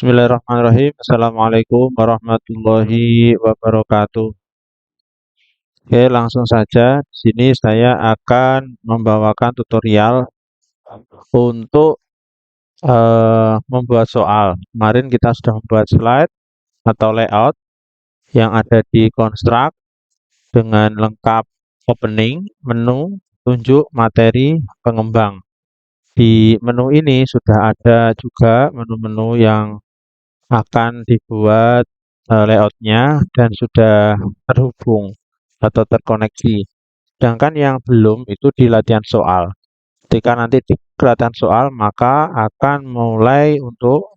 Bismillahirrahmanirrahim. Assalamualaikum warahmatullahi wabarakatuh. Oke, langsung saja. Di sini saya akan membawakan tutorial untuk membuat soal. Kemarin kita sudah membuat slide atau layout yang ada di Construct dengan lengkap opening, menu, tunjuk, materi, pengembang. Di menu ini sudah ada juga menu-menu yang akan dibuat layoutnya dan sudah terhubung atau terkoneksi. Sedangkan yang belum itu di latihan soal. Ketika nanti di latihan soal maka akan mulai untuk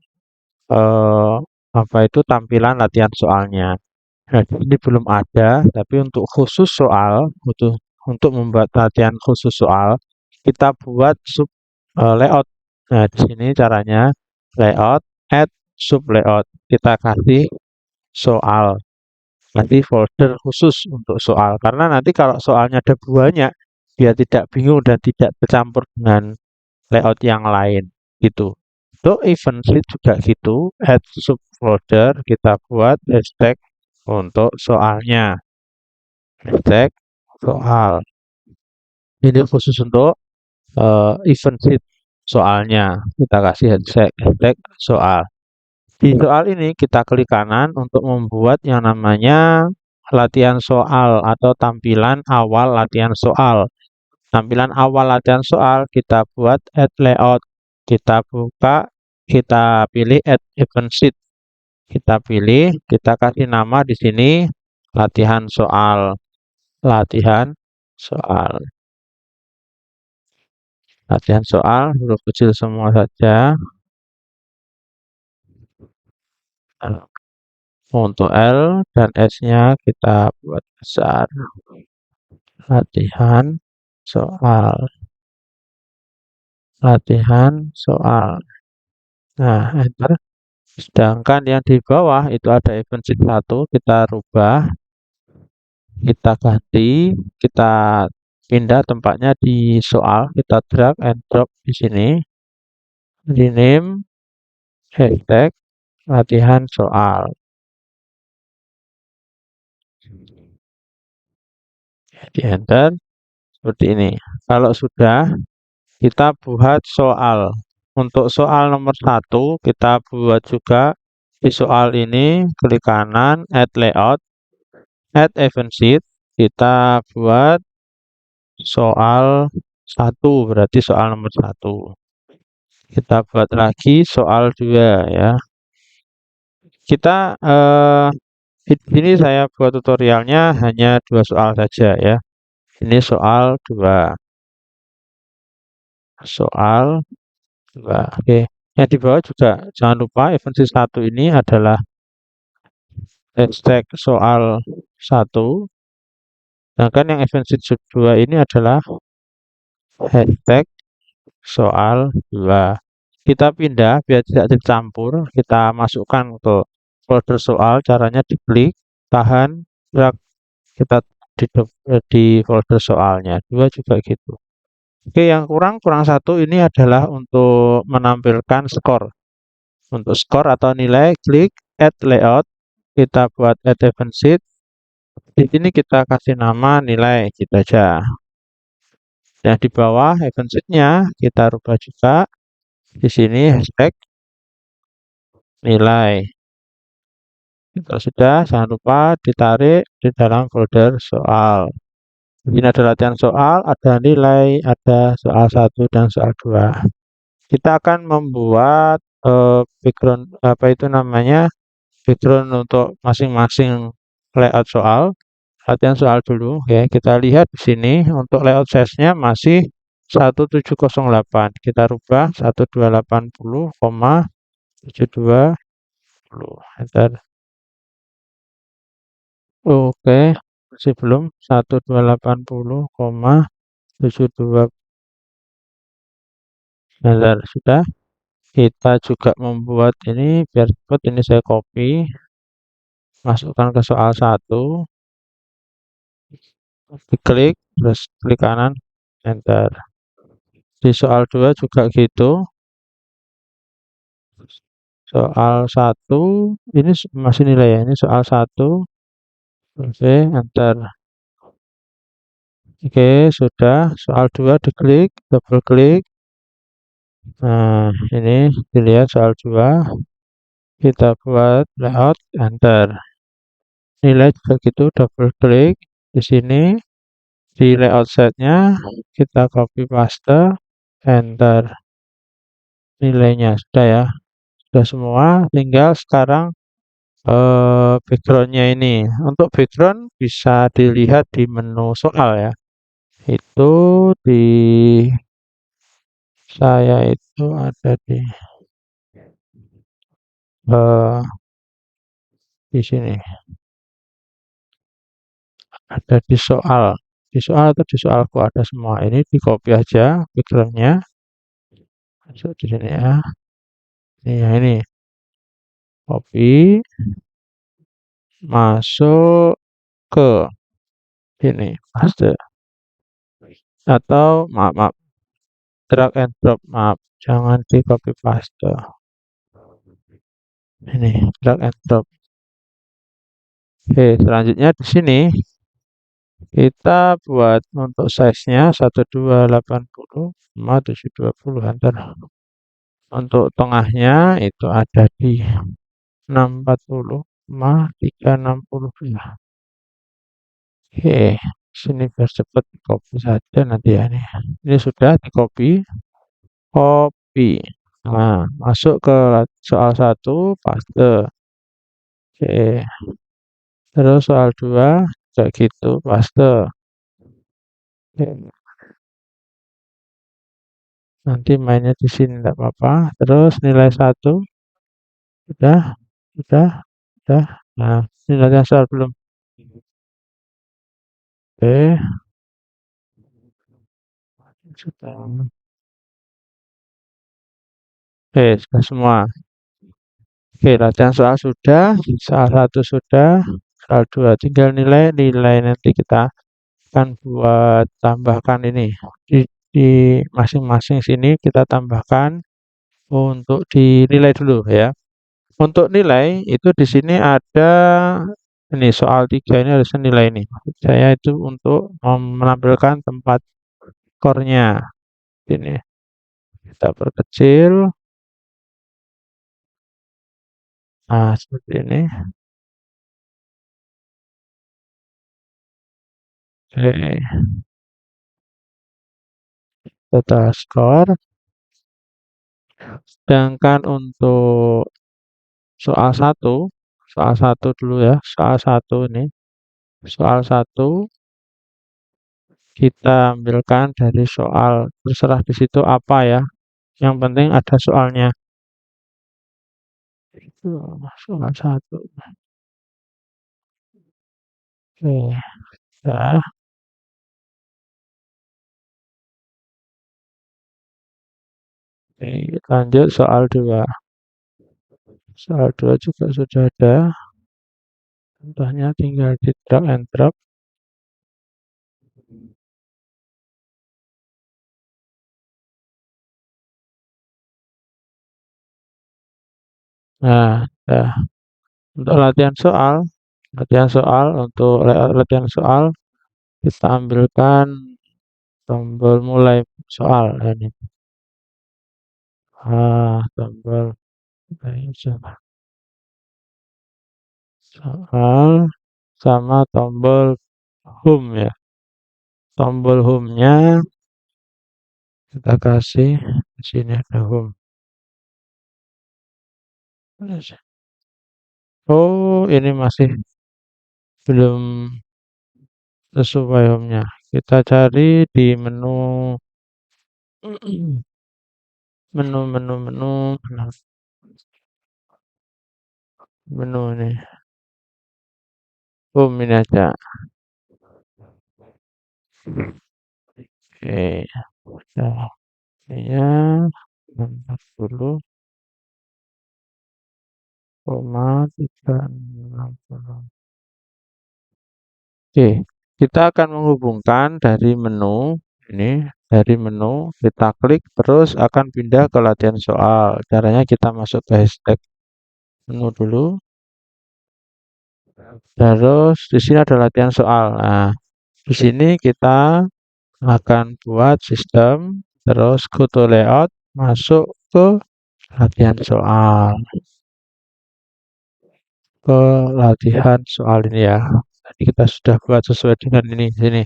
eh, apa itu tampilan latihan soalnya. Nah, ini belum ada, tapi untuk khusus soal, untuk membuat latihan khusus soal, kita buat sub layout. Nah, di sini caranya layout, add sub layout. Kita kasih soal, nanti folder khusus untuk soal. Karena nanti kalau soalnya ada banyak, biar tidak bingung dan tidak tercampur dengan layout yang lain, gitu. Untuk event sheet juga gitu, add subfolder, kita buat hashtag untuk soalnya. Hashtag soal. Ini khusus untuk event sheet soalnya. Kita kasih hashtag soal. Di soal ini kita klik kanan untuk membuat yang namanya latihan soal atau tampilan awal latihan soal. Tampilan awal latihan soal kita buat add layout. Kita buka, kita pilih add event sheet. Kita pilih, kita kasih nama di sini latihan soal. Latihan soal. Latihan soal huruf kecil semua saja. Untuk L dan S-nya kita buat besar. Latihan soal. Latihan soal. Nah, enter. Sedangkan yang di bawah itu ada event sheet 1, kita rubah, kita ganti, kita pindah tempatnya di soal, kita drag and drop di sini. Rename hashtag latihan soal. Di enter seperti ini. Kalau sudah, kita buat soal. Untuk soal nomor 1, kita buat juga di soal ini, klik kanan, add layout, add event sheet, kita buat soal 1, berarti soal nomor 1. Kita buat lagi soal 2 ya. Kita di sini saya buat tutorialnya hanya 2 soal saja ya. Ini soal 2. Soal 2. Oke. Yang di bawah juga jangan lupa event sheet 1 ini adalah hashtag soal 1. Sedangkan yang event sheet 2 ini adalah hashtag soal 2. Kita pindah biar tidak tercampur. Kita masukkan ke folder soal. Caranya diklik, tahan, drag. Kita di folder soalnya. 2 juga gitu. Oke, yang kurang satu ini adalah untuk menampilkan skor. Untuk skor atau nilai, klik add layout. Kita buat add event sheet. Di sini kita kasih nama nilai gitu aja. Yang di bawah event sheet-nya kita rubah juga. Di sini hashtag nilai. Kalau sudah, jangan lupa ditarik di dalam folder soal. Ini ada latihan soal, ada nilai, ada soal 1 dan soal 2. Kita akan membuat background apa itu namanya? Background untuk masing-masing layout soal. Latihan soal dulu ya. Kita lihat di sini untuk layout size-nya masih 1708. Kita rubah 1280,720. Enter. Oke, masih belum 1280,720. Enter. Sudah. Kita juga membuat ini biar cepat. Ini saya copy, masukkan ke soal 1. Diklik, terus klik kanan, enter. Di soal 2 juga gitu. soal satu, ini masih nilai ya, ini soal satu, oke, enter. Oke, sudah. Soal 2 diklik, double klik. Nah, ini dilihat soal 2. Kita buat layout, enter. Nilai juga gitu, double klik. Di sini, di layout setnya, kita copy paste, enter. Nilainya sudah ya, sudah semua. Tinggal sekarang backgroundnya ini. Untuk background bisa dilihat di menu soal ya. Itu di saya itu ada eh, di sini, ada di soal. Di soal atau di soalku ada semua. Ini di copy aja backgroundnya. Masuk di sini ya. Ini ya ini. Copy, masuk ke sini, paste. Atau maaf, maaf, drag and drop, maaf. Jangan di copy paste. Ini drag and drop. Oke, selanjutnya di sini kita buat untuk size-nya 1280 sama 720 enter. Untuk tengahnya itu ada di 640 sama 360 ya. Oke, sini biar cepat copy saja nanti ya ini. Ini sudah di copy, copy. Nah, masuk ke soal satu, paste. Oke, terus soal 2 kayak gitu, paste. Oke, nanti mainnya di sini tidak apa-apa. Terus nilai satu, sudah, sudah, sudah. Nah, ini latihan soal belum. Oke, sudah. Oke, sudah semua. Oke, latihan soal sudah, soal satu sudah, soal dua tinggal nilai nanti kita akan buat tambahkan ini di masing-masing sini kita tambahkan untuk dinilai dulu ya. Untuk nilai itu di sini ada ini soal 3 ini harusnya nilai ini. Maksud saya itu untuk menampilkan tempat skornya. Ini kita perkecil. Nah, seperti ini. Oke, total skor. Sedangkan untuk soal satu dulu ya, soal satu ini. Soal satu kita ambilkan dari soal, terserah di situ apa ya. Yang penting ada soalnya. Itu soal satu. Oke, ya. Oke, lanjut soal 2. Soal 2 juga sudah ada. Contohnya tinggal di drag and drop. Nah, ya. Untuk latihan soal untuk latihan soal kita ambilkan tombol mulai soal ini. Tombol mulai soal sama tombol home ya. Tombol home-nya kita kasih di sini ada home. Oh, ini masih belum sesuai home-nya. Kita cari di menu menu menu menu menu ini. Home ini aja. Oke. Nah, ya 60,360. Oke, kita akan menghubungkan dari menu ini, dari menu kita klik terus akan pindah ke latihan soal. Caranya kita masuk ke hashtag menu dulu. Terus di sini ada latihan soal. Nah, di sini kita akan buat sistem, terus go to layout, masuk ke latihan soal, ke latihan soal ini ya. Tadi kita sudah buat sesuai dengan ini sini.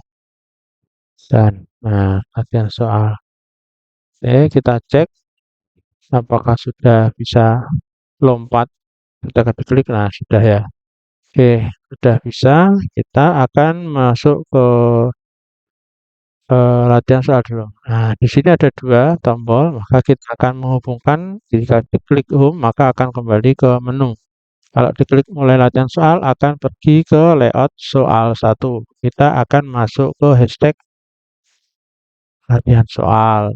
Dan nah, latihan soal. Oke, kita cek apakah sudah bisa lompat. Kita klik, nah sudah ya. Oke, sudah bisa. Kita akan masuk ke latihan soal dulu. Nah, di sini ada dua tombol, maka kita akan menghubungkan. Jika diklik home, maka akan kembali ke menu. Kalau diklik mulai latihan soal, akan pergi ke layout soal satu. Kita akan masuk ke hashtag latihan soal.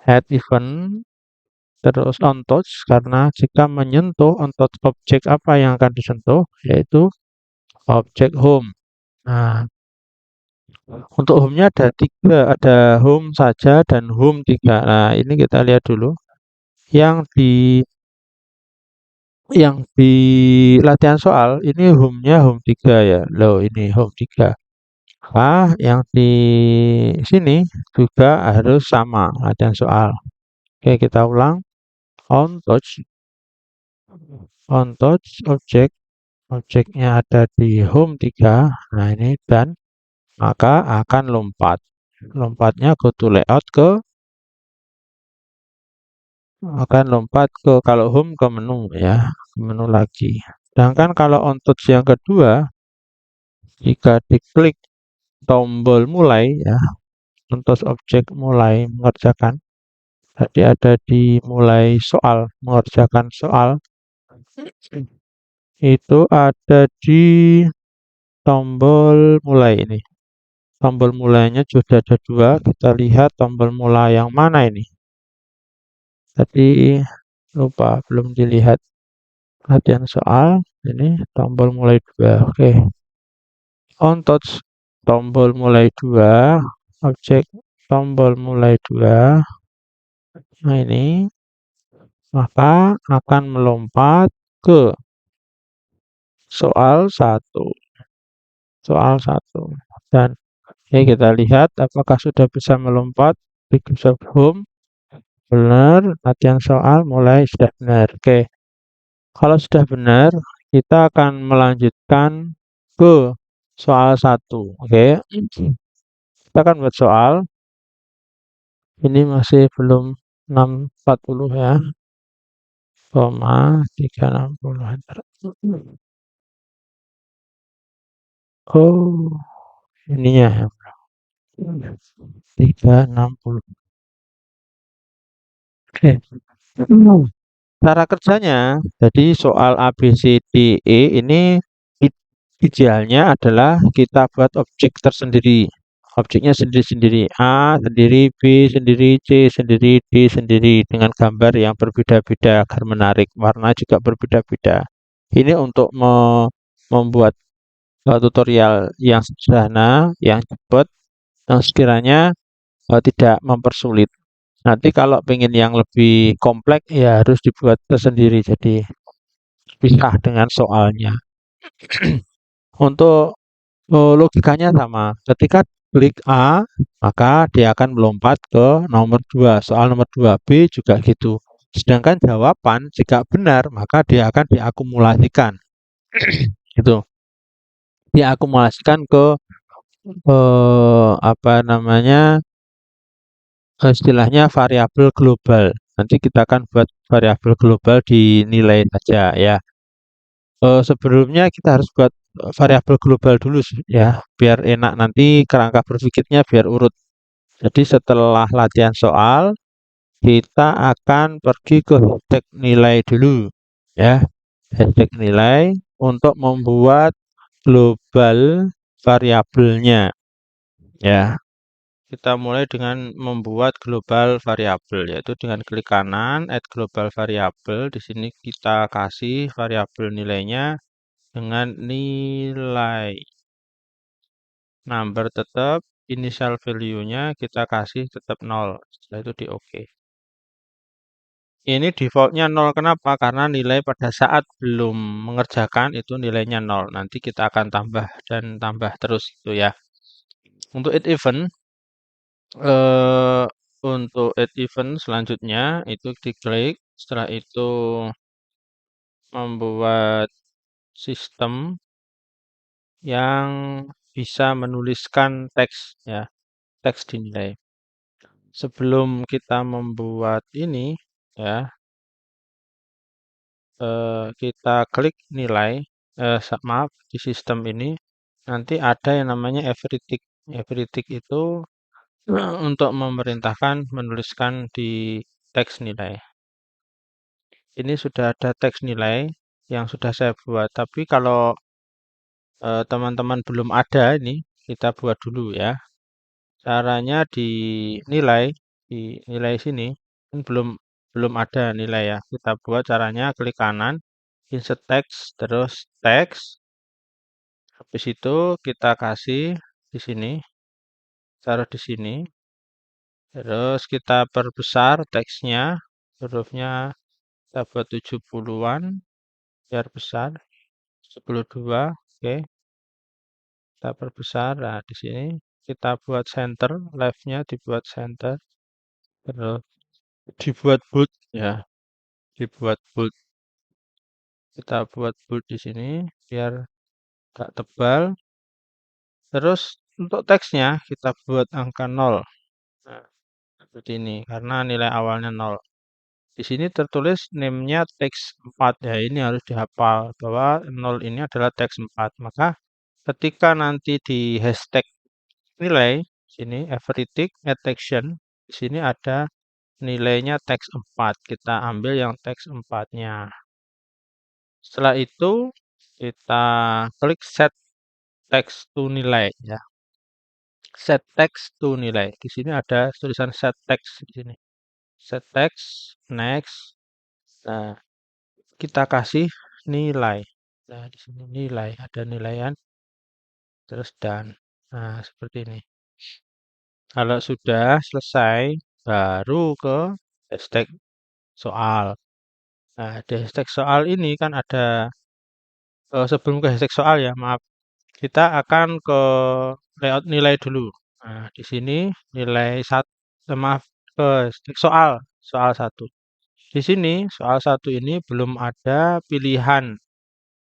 Add event, terus on touch, karena jika menyentuh on touch objek apa yang akan disentuh, yaitu objek home. Nah, untuk home-nya ada tiga, ada home saja dan home tiga. Nah, ini kita lihat dulu. Yang di latihan soal ini home-nya home 3 ya. Loh, ini home 3. Ah, yang di sini juga harus sama latihan soal. Oke, kita ulang. On touch, on touch objek, objeknya ada di home 3. Nah, ini dan maka akan lompat. Lompatnya go to layout ke akan lompat ke kalau home ke menu ya, ke menu lagi. Sedangkan kalau on touch yang kedua, jika diklik tombol mulai ya, on touch objek mulai mengerjakan. Tadi ada di mulai soal, mengerjakan soal. Itu ada di tombol mulai ini. Tombol mulainya sudah ada dua. Kita lihat tombol mulai yang mana ini. Tadi lupa, belum dilihat. Latihan soal. Ini tombol mulai dua. Oke. On touch tombol mulai dua. Objek tombol mulai dua. Nah ini. Maka akan melompat ke soal satu. Soal satu. Dan ya kita lihat apakah sudah bisa melompat. Microsoft Home. Benar. Latihan soal mulai sudah benar. Oke. Kalau sudah benar, kita akan melanjutkan ke soal satu. Oke. Kita akan buat soal. Ini masih belum 640 ya. 360. Oh, ininya ya. 360. Oke. Cara kerjanya, jadi soal A, B, C, D, E ini idealnya adalah kita buat objek tersendiri. Objeknya sendiri-sendiri. A sendiri, B sendiri, C sendiri, D sendiri dengan gambar yang berbeda-beda agar menarik. Warna juga berbeda-beda. Ini untuk membuat tutorial yang sederhana, yang cepat, yang sekiranya tidak mempersulit. Nanti kalau pengen yang lebih kompleks ya harus dibuat tersendiri. Jadi pisah dengan soalnya. Untuk logikanya sama. Ketika klik A, maka dia akan melompat ke nomor 2. Soal nomor 2 B juga gitu. Sedangkan jawaban jika benar, maka dia akan diakumulasikan. Gitu. Diakumulasikan ke apa namanya? Istilahnya variabel global. Nanti kita akan buat variabel global di nilai saja ya. Sebelumnya kita harus buat variabel global dulu ya, biar enak nanti kerangka berpikirnya biar urut. Jadi setelah latihan soal, kita akan pergi ke hashtag nilai dulu ya. Hashtag nilai untuk membuat global variabelnya ya. Kita mulai dengan membuat global variabel, yaitu dengan klik kanan, add global variabel. Di sini kita kasih variabel nilainya dengan nilai number tetap, initial value-nya kita kasih tetap 0. Setelah itu di OK. Ini defaultnya 0. Kenapa? Karena nilai pada saat belum mengerjakan itu nilainya 0. Nanti kita akan tambah dan tambah terus itu ya. Untuk add event, eh, untuk add event selanjutnya itu diklik. Setelah itu membuat sistem yang bisa menuliskan teks ya, teks dinilai. Sebelum kita membuat ini ya, kita klik nilai, maaf di sistem ini nanti ada yang namanya everytick. Everytick itu untuk memerintahkan menuliskan di teks nilai. Ini sudah ada teks nilai yang sudah saya buat. Tapi kalau teman-teman belum ada ini, kita buat dulu ya. Caranya di nilai sini kan belum belum ada nilai ya. Kita buat caranya klik kanan, insert text, terus teks. Habis itu kita kasih di sini, taruh di sini. Terus kita perbesar teksnya, hurufnya kita buat 70-an biar besar. 72, oke. Kita perbesar. Nah, di sini kita buat center, left-nya dibuat center. Terus dibuat bold ya, dibuat bold. Kita buat bold di sini biar agak tebal. Terus untuk teksnya kita buat angka 0. Nah, seperti ini karena nilai awalnya 0. Di sini tertulis name-nya teks 4 ya. Ini harus dihafal bahwa 0 ini adalah teks 4. Maka ketika nanti di hashtag nilai sini everytick attention di sini ada nilainya teks 4. Kita ambil yang teks 4-nya. Setelah itu kita klik set text to nilai ya. Set text to nilai. Di sini ada tulisan set text di sini. Set text, next. Nah, kita kasih nilai. Nah, di sini nilai, ada nilaian, terus dan. Nah, seperti ini. Kalau sudah selesai, baru ke hashtag soal. Nah, di hashtag soal ini kan ada, sebelum ke hashtag soal ya, maaf. Kita akan ke layout nilai dulu. Nah, di sini nilai maaf, ke hashtag soal, soal 1. Di sini soal 1 ini belum ada pilihan.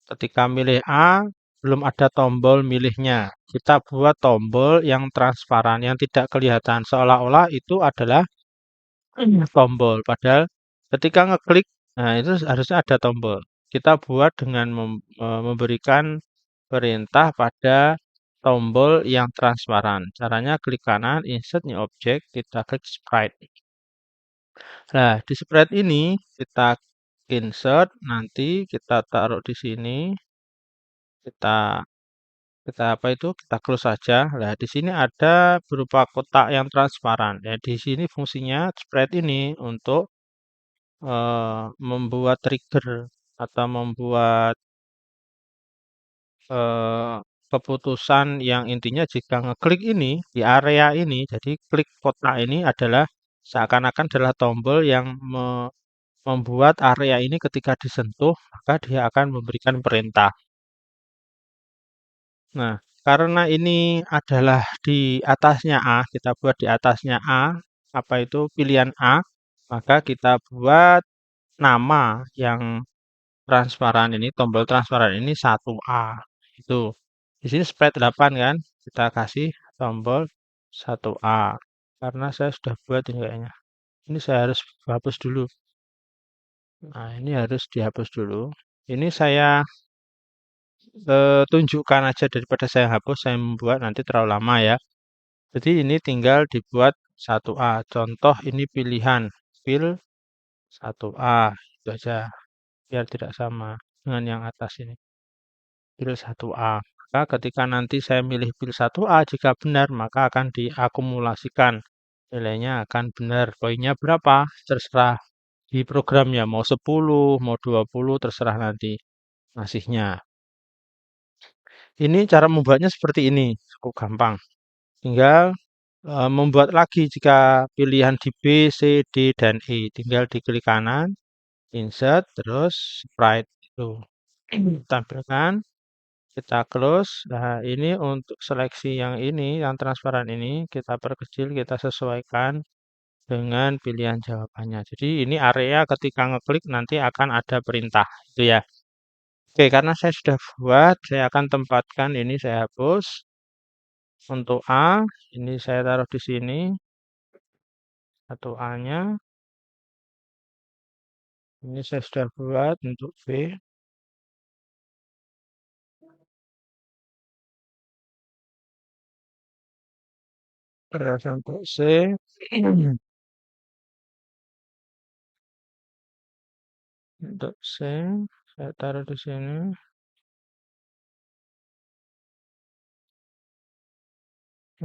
Ketika milih A, belum ada tombol milihnya. Kita buat tombol yang transparan, yang tidak kelihatan. Seolah-olah itu adalah tombol. Padahal ketika ngeklik, nah itu harusnya ada tombol. Kita buat dengan memberikan perintah pada tombol yang transparan. Caranya klik kanan, insert new object, kita klik sprite. Nah, di sprite ini kita insert, nanti kita taruh di sini, kita kita apa itu? Kita close saja. Nah, di sini ada berupa kotak yang transparan. Ya, di sini fungsinya sprite ini untuk membuat trigger atau membuat eh, keputusan yang intinya jika ngeklik ini di area ini, jadi klik kotak ini adalah seakan-akan adalah tombol yang membuat area ini ketika disentuh maka dia akan memberikan perintah. Nah, karena ini adalah di atasnya A, kita buat di atasnya A, apa itu pilihan A, maka kita buat nama yang transparan ini, tombol transparan ini 1A. Itu. Di sini spread 8 kan, kita kasih tombol 1A. Karena saya sudah buat ini kayaknya. Ini saya harus hapus dulu. Nah, ini harus dihapus dulu. Ini saya tunjukkan aja daripada saya hapus, saya membuat nanti terlalu lama ya. Jadi ini tinggal dibuat 1A. Contoh ini pilihan, pil 1A. Itu aja, biar tidak sama dengan yang atas ini. Pil 1A. Maka ketika nanti saya milih pil 1A, jika benar, maka akan diakumulasikan. Nilainya akan benar. Poinnya berapa? Terserah di programnya. Mau 10, mau 20, terserah nanti ngasihnya. Ini cara membuatnya seperti ini. Cukup gampang. Tinggal membuat lagi jika pilihan di B, C, D, dan E. Tinggal diklik kanan, insert, terus sprite itu. Tampilkan, kita close. Nah, ini untuk seleksi yang ini, yang transparan ini, kita perkecil, kita sesuaikan dengan pilihan jawabannya. Jadi ini area ketika ngeklik nanti akan ada perintah, itu ya. Oke, karena saya sudah buat, saya akan tempatkan ini saya hapus. Untuk A, ini saya taruh di sini. Satu A-nya. Ini saya sudah buat untuk B. Terus untuk C. Untuk C, saya taruh di sini.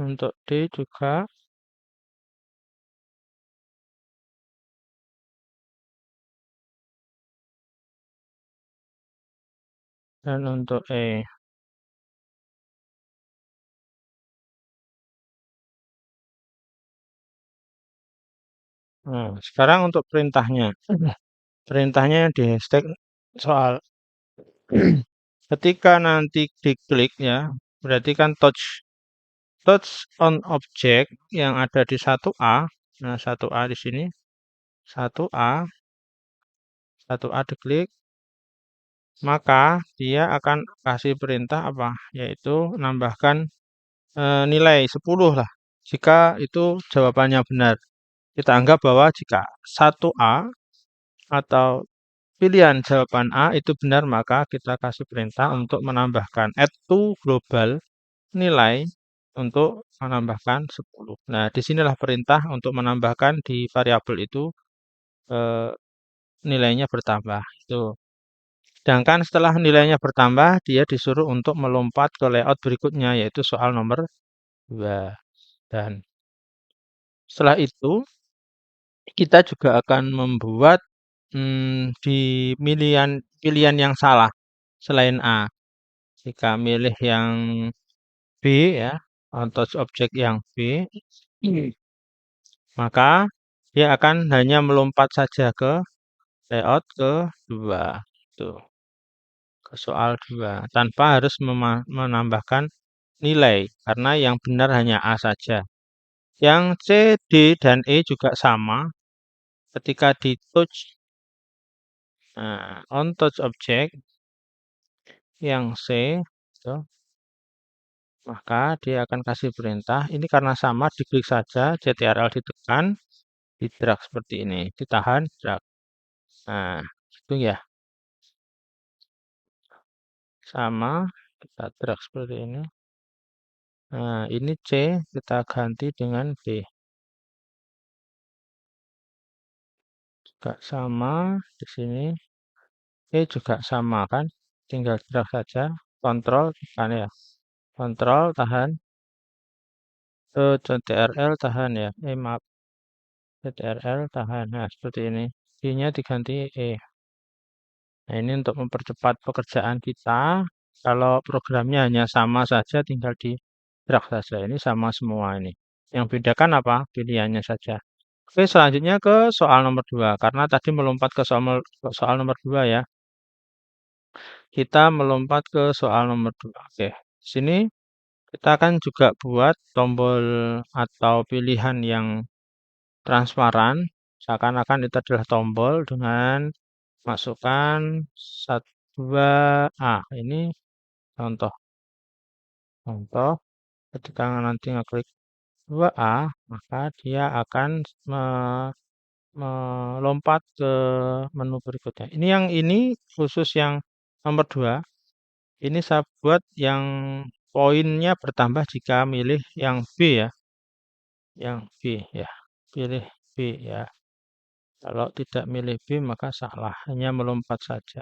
Untuk D juga. Dan untuk E. Nah, sekarang untuk perintahnya. Perintahnya di hashtag soal ketika nanti diklik ya, berarti kan touch on object yang ada di 1A. Nah, 1A di sini. 1A, 1A diklik, maka dia akan kasih perintah apa? Yaitu nambahkan nilai 10 lah. Jika itu jawabannya benar. Kita anggap bahwa jika 1A atau pilihan jawaban A itu benar, maka kita kasih perintah untuk menambahkan add to global nilai untuk menambahkan 10. Nah, disinilah perintah untuk menambahkan di variabel itu eh, nilainya bertambah. Itu. Sedangkan setelah nilainya bertambah, dia disuruh untuk melompat ke layout berikutnya, yaitu soal nomor 2. Dan setelah itu, kita juga akan membuat di pilihan yang salah selain A. Jika milih yang B ya, atau objek yang B, maka dia akan hanya melompat saja ke layout kedua. Tuh, ke soal 2 tanpa harus menambahkan nilai karena yang benar hanya A saja. Yang C, D, dan E juga sama. Ketika di touch on touch object yang C, gitu, maka dia akan kasih perintah. Ini karena sama, diklik saja, CTRL ditekan, di drag seperti ini, ditahan, drag. Nah, itu ya, sama, kita drag seperti ini. Nah, ini C, kita ganti dengan B. Juga sama, di sini. E juga sama kan, tinggal drag saja, kontrol, tekan ya. Kontrol, tahan, CTRL, tahan ya. Maaf, CTRL, tahan. Nah, seperti ini. I-nya diganti E. Nah, ini untuk mempercepat pekerjaan kita. Kalau programnya hanya sama saja, tinggal di drag saja. Ini sama semua ini. Yang bedakan apa? Pilihannya saja. Oke, selanjutnya ke soal nomor 2. Karena tadi melompat ke soal nomor 2 ya. Kita melompat ke soal nomor 2. Oke, sini kita akan juga buat tombol atau pilihan yang transparan. Seakan-akan itu adalah tombol dengan masukkan 2A. Ini contoh. Contoh, ketika nanti ngeklik 2A, maka dia akan melompat ke menu berikutnya. Ini yang ini khusus yang nomor 2. Ini saya buat yang poinnya bertambah jika milih yang B ya. Yang B ya. Pilih B ya. Kalau tidak milih B maka salah, hanya melompat saja.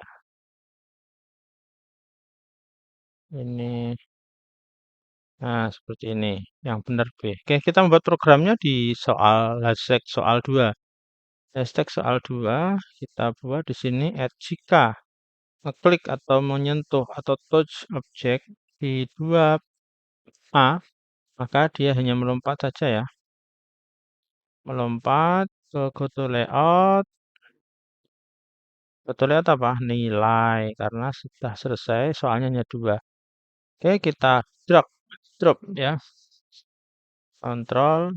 Ini, nah seperti ini, yang benar B. Oke, kita membuat programnya di hashtag soal 2. Hashtag soal 2, kita buat di sini jika ngeklik atau menyentuh atau touch object di 2A, maka dia hanya melompat saja ya. Melompat ke go to layout. Go to layout apa? Nilai. Karena sudah selesai soalnya hanya 2. Oke, kita drag. Drop ya. Kontrol.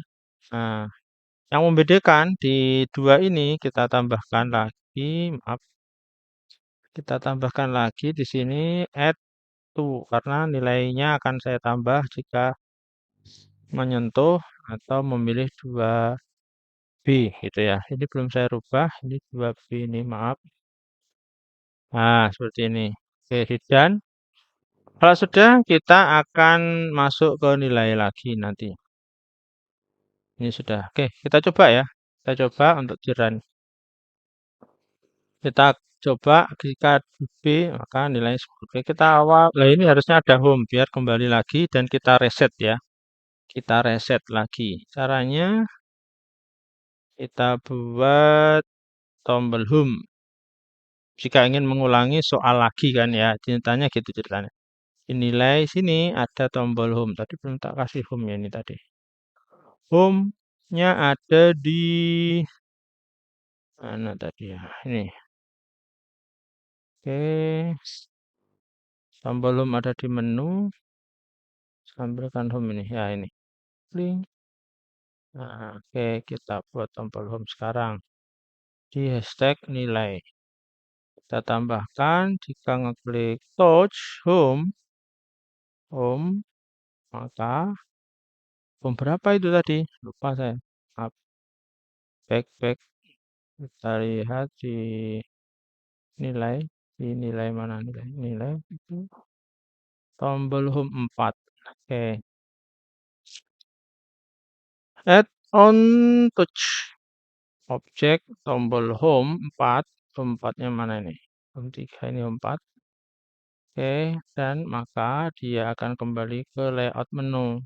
Nah, yang membedakan di 2 ini kita tambahkan lagi, maaf. Kita tambahkan lagi di sini add to karena nilainya akan saya tambah jika menyentuh atau memilih 2B gitu ya. Ini belum saya rubah, ini 2B ini maaf. Nah, seperti ini. Oke, dan kalau sudah kita akan masuk ke nilai lagi nanti. Ini sudah. Oke, kita coba ya. Kita coba untuk jiran. Kita coba jika B maka nilainya 10. Oke, kita awal. Nah, ini harusnya ada home biar kembali lagi dan kita reset ya. Kita reset lagi. Caranya kita buat tombol home. Jika ingin mengulangi soal lagi kan ya, ceritanya gitu ceritanya. Di nilai sini ada tombol home. Tadi belum tak kasih home ya ini tadi. Home-nya ada di mana tadi ya? Ini. Oke. Tombol home ada di menu. Tampilkan home ini. Ya ini. Link. Nah, oke, kita buat tombol home sekarang. Di hashtag nilai. Kita tambahkan jika ngeklik touch home, maka home berapa itu tadi? Lupa saya. Maaf. Back. Kita lihat nilai. Di nilai mana nilai? Nilai itu tombol home 4. Oke. Add on touch. Objek tombol home 4. Home 4-nya mana ini? Home 3 ini home 4. Oke, dan maka dia akan kembali ke layout menu.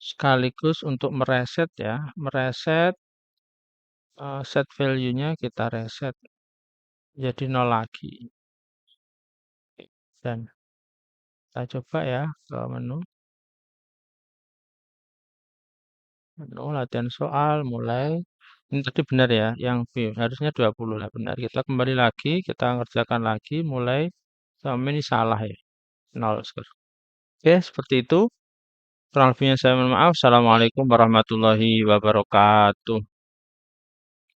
Sekaligus untuk mereset ya, mereset set value-nya kita reset jadi 0 lagi. Dan kita coba ya ke menu. Menu latihan soal mulai. Ini tadi benar ya, yang B harusnya 20 lah benar. Kita kembali lagi, kita ngerjakan lagi mulai sama ini salah ya. 0 skor. Oke, seperti itu. Kurang lebihnya saya mohon maaf. Assalamualaikum warahmatullahi wabarakatuh.